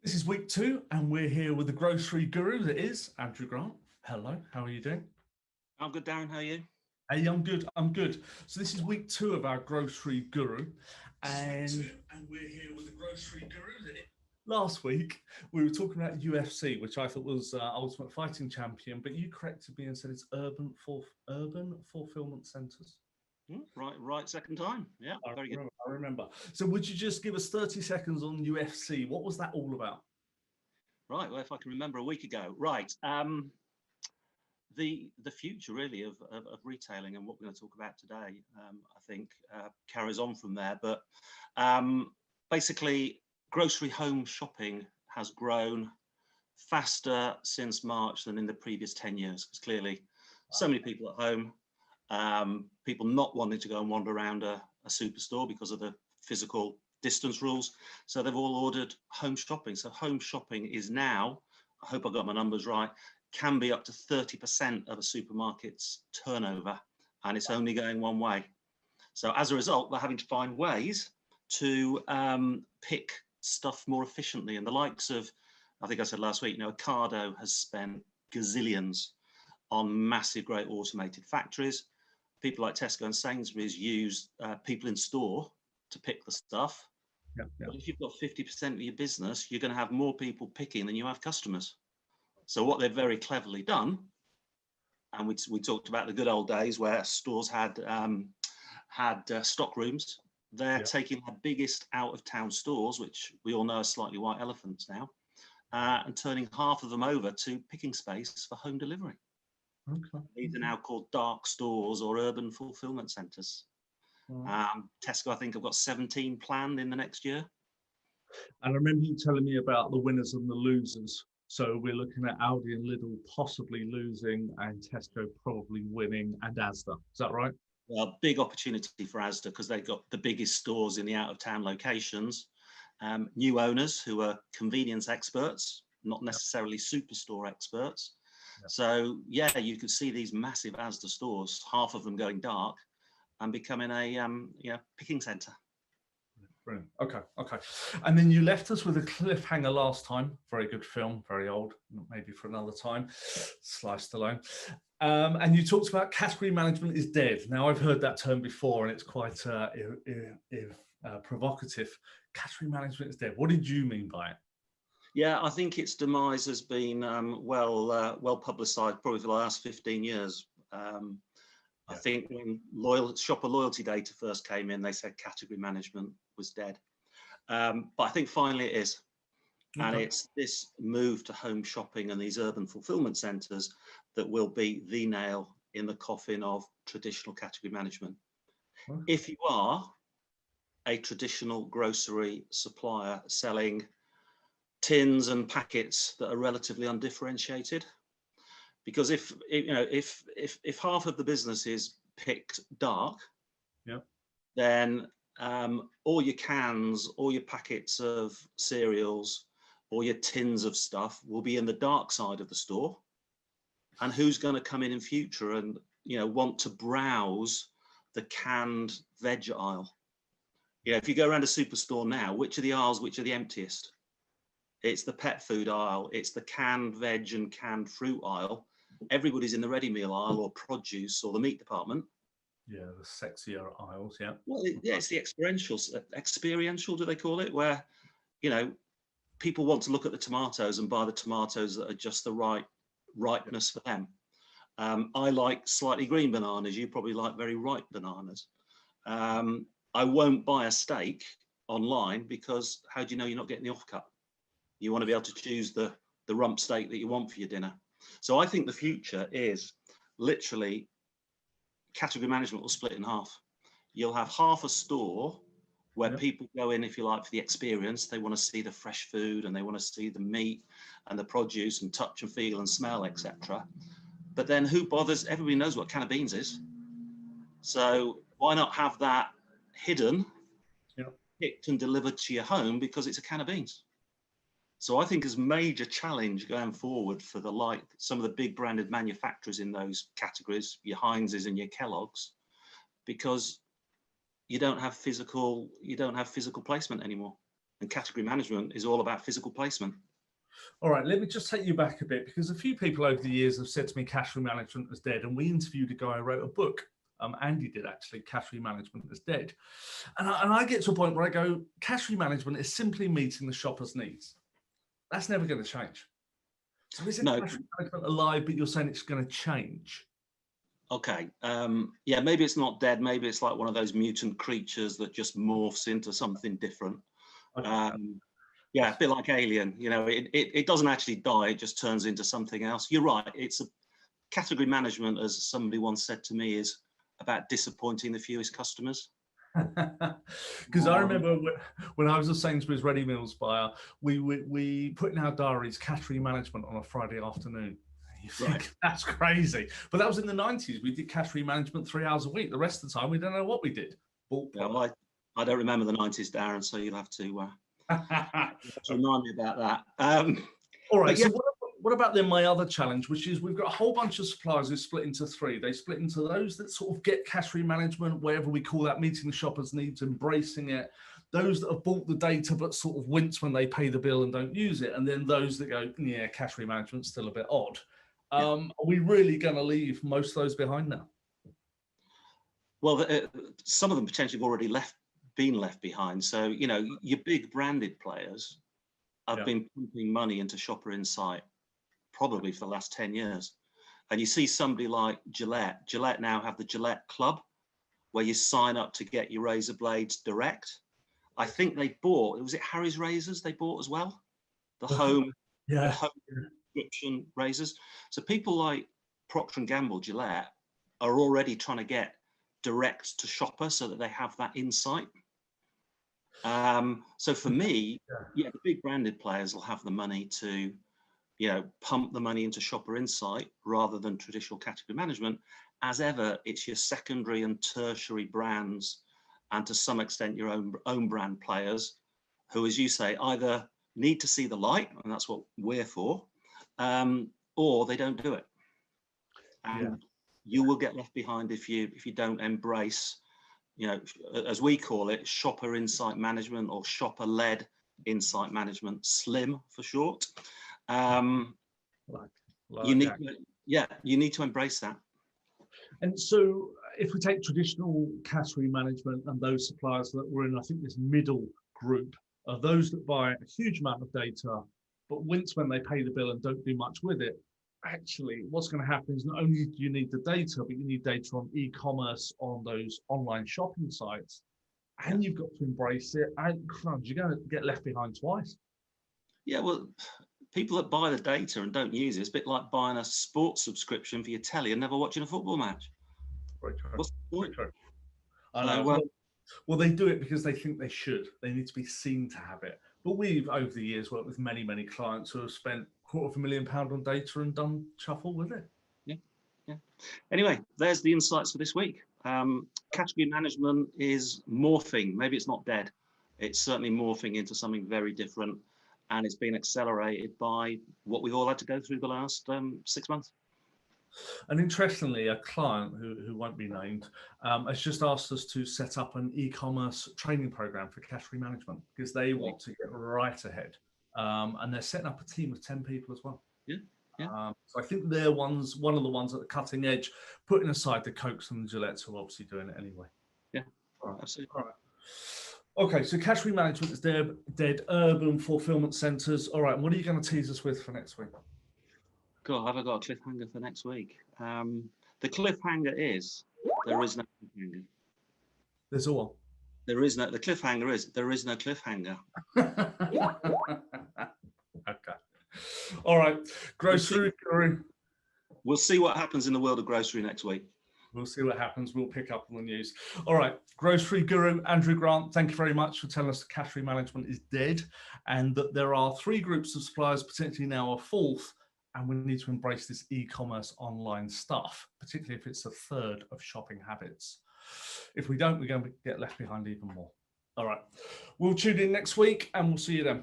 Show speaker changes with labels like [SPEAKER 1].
[SPEAKER 1] This is week 2, and we're here with the grocery guru that is Andrew Grant. Hello, how are you doing?
[SPEAKER 2] I'm good, Darren. How are you?
[SPEAKER 1] Hey, I'm good. I'm good. So this is week 2 of our grocery guru, and we're here with the grocery guru. Last week we were talking about UFC, which I thought was Ultimate Fighting Champion, but you corrected me and said it's urban fulfillment centers.
[SPEAKER 2] Right. Second time. Yeah, very good.
[SPEAKER 1] I remember. So would you just give us 30 seconds on UFC? What was that all about?
[SPEAKER 2] Right. Well, if I can remember a week ago. Right. The future really of retailing and what we're going to talk about today, I think, carries on from there. But basically, grocery home shopping has grown faster since March than in the previous 10 years. Because clearly, so many people at home. People not wanting to go and wander around a superstore because of the physical distance rules. So they've all ordered home shopping. So home shopping is now, I hope I got my numbers right, can be up to 30% of a supermarket's turnover, and it's only going one way. So as a result, they're having to find ways to pick stuff more efficiently. And the likes of, I think I said last week, Ocado has spent gazillions on massive, great automated factories. People like Tesco and Sainsbury's use people in store to pick the stuff.
[SPEAKER 1] Yeah.
[SPEAKER 2] But if you've got 50% of your business, you're going to have more people picking than you have customers. So what they've very cleverly done, and we talked about the good old days where stores had stock rooms. They're taking the biggest out-of-town stores, which we all know are slightly white elephants now, and turning half of them over to picking space for home delivery.
[SPEAKER 1] Okay.
[SPEAKER 2] These are now called dark stores or urban fulfillment centres. Tesco, I think, have got 17 planned in the next year.
[SPEAKER 1] And I remember you telling me about the winners and the losers. So we're looking at Aldi and Lidl possibly losing, and Tesco probably winning, and Asda. Is that right?
[SPEAKER 2] Well, big opportunity for Asda because they've got the biggest stores in the out-of-town locations. New owners who are convenience experts, not necessarily superstore experts. So, you could see these massive Asda stores, half of them going dark and becoming a picking centre.
[SPEAKER 1] Brilliant. Okay. And then you left us with a cliffhanger last time. Very good film, very old, maybe for another time. Sliced alone. And you talked about category management is dead. Now, I've heard that term before, and it's quite provocative. Category management is dead. What did you mean by it?
[SPEAKER 2] Yeah, I think its demise has been well publicised probably for the last 15 years. I think when shopper loyalty data first came in, they said category management was dead. But I think finally it is. Okay. And it's this move to home shopping and these urban fulfillment centres that will be the nail in the coffin of traditional category management. Okay. If you are a traditional grocery supplier selling tins and packets that are relatively undifferentiated, because if half of the business is picked dark, then all your cans, all your packets of cereals, all your tins of stuff will be in the dark side of the store. And who's going to come in future and want to browse the canned veg aisle? If you go around a superstore now, which are the aisles which are the emptiest? It's the pet food aisle, it's the canned veg and canned fruit aisle. Everybody's in the ready meal aisle or produce or the meat department.
[SPEAKER 1] Yeah, the sexier aisles, yeah.
[SPEAKER 2] Well, it's the experiential, do they call it? Where, people want to look at the tomatoes and buy the tomatoes that are just the right ripeness for them. I like slightly green bananas. You probably like very ripe bananas. I won't buy a steak online because how do you know you're not getting the offcut? You want to be able to choose the rump steak that you want for your dinner. So I think the future is literally category management will split in half. You'll have half a store where people go in, if you like, for the experience. They want to see the fresh food and they want to see the meat and the produce and touch and feel and smell, etc. But then who bothers? Everybody knows what a can of beans is. So why not have that hidden, picked and delivered to your home because it's a can of beans? So I think as major challenge going forward for some of the big branded manufacturers in those categories, your Heinz's and your Kellogg's, because you don't have physical placement anymore. And category management is all about physical placement.
[SPEAKER 1] All right, let me just take you back a bit, because a few people over the years have said to me category management is dead, and we interviewed a guy who wrote a book. Andy did actually, Category Management is Dead. And I get to a point where I go, category management is simply meeting the shopper's needs. That's never going to change. So is it category management alive, but you're saying it's going to change?
[SPEAKER 2] Okay. Yeah, maybe it's not dead. Maybe it's like one of those mutant creatures that just morphs into something different. Okay. Yeah, a bit like Alien. You know, it doesn't actually die. It just turns into something else. You're right. It's a category management, as somebody once said to me, is about disappointing the fewest customers.
[SPEAKER 1] Because I remember when I was a Sainsbury's ready meals buyer, we put in our diaries category management on a Friday afternoon. You think that's crazy, but that was in the 90s. We did category management 3 hours a week. The rest of the time, we don't know what we did.
[SPEAKER 2] Yeah, well, I don't remember the 90s, Darren, so you'll have to remind me about that.
[SPEAKER 1] All right. Yeah. So what about then my other challenge, which is we've got a whole bunch of suppliers who split into three. They split into those that sort of get category management, whatever we call that, meeting the shopper's needs, embracing it. Those that have bought the data but sort of wince when they pay the bill and don't use it. And then those that go, yeah, category management's still a bit odd. Are we really going to leave most of those behind now?
[SPEAKER 2] Well, some of them potentially have already been left behind. So, you know, your big branded players have been pumping money into shopper insight probably for the last 10 years. And you see somebody like Gillette now have the Gillette Club, where you sign up to get your razor blades direct. I think they bought, was it Harry's razors they bought as well? The home subscription razors. So people like Procter & Gamble, Gillette, are already trying to get direct to shopper so that they have that insight. So for me, the big branded players will have the money to, you know, pump the money into shopper insight rather than traditional category management. As ever, it's your secondary and tertiary brands, and to some extent your own brand players, who, as you say, either need to see the light, and that's what we're for, or they don't do it. And you will get left behind if you don't embrace, you know, as we call it, shopper insight management, or shopper-led insight management, SLIM for short. You need to embrace that.
[SPEAKER 1] And so if we take traditional category management and those suppliers that were in, I think, this middle group, are those that buy a huge amount of data, but wince when they pay the bill and don't do much with it. Actually, what's going to happen is not only do you need the data, but you need data on e-commerce, on those online shopping sites, and you've got to embrace it. And you're going to get left behind twice. Yeah,
[SPEAKER 2] well, people that buy the data and don't use it, it's a bit like buying a sports subscription for your telly and never watching a football match.
[SPEAKER 1] Very true.
[SPEAKER 2] What's the point?
[SPEAKER 1] Very true. I know. Well, they do it because they think they should. They need to be seen to have it. But we've, over the years, worked with many, many clients who have spent £250,000 on data and done chuffle with it.
[SPEAKER 2] Yeah. Anyway, there's the insights for this week. Category management is morphing. Maybe it's not dead. It's certainly morphing into something very different. And it's been accelerated by what we've all had to go through the last 6 months.
[SPEAKER 1] And interestingly, a client who won't be named has just asked us to set up an e-commerce training program for category management, because they want to get right ahead. And they're setting up a team of 10 people as well. So I think they're one of the ones at the cutting edge, putting aside the Cokes and the Gillettes, who are obviously doing it anyway.
[SPEAKER 2] Yeah, absolutely.
[SPEAKER 1] All right. Okay, so category management is dead. Urban fulfillment centres. All right, what are you going to tease us with for next week?
[SPEAKER 2] God, have I got a cliffhanger for next week? The cliffhanger is there is no cliffhanger.
[SPEAKER 1] There's all.
[SPEAKER 2] The cliffhanger is there is no cliffhanger.
[SPEAKER 1] Okay. All right. Grocery Guru.
[SPEAKER 2] We'll see what happens in the world of grocery next week.
[SPEAKER 1] We'll see what happens. We'll pick up on the news. All right. Grocery Guru, Andrew Grant, thank you very much for telling us that category management is dead, and that there are 3 groups of suppliers, potentially now a 4th, and we need to embrace this e-commerce online stuff, particularly if it's a third of shopping habits. If we don't, we're going to get left behind even more. All right. We'll tune in next week and we'll see you then.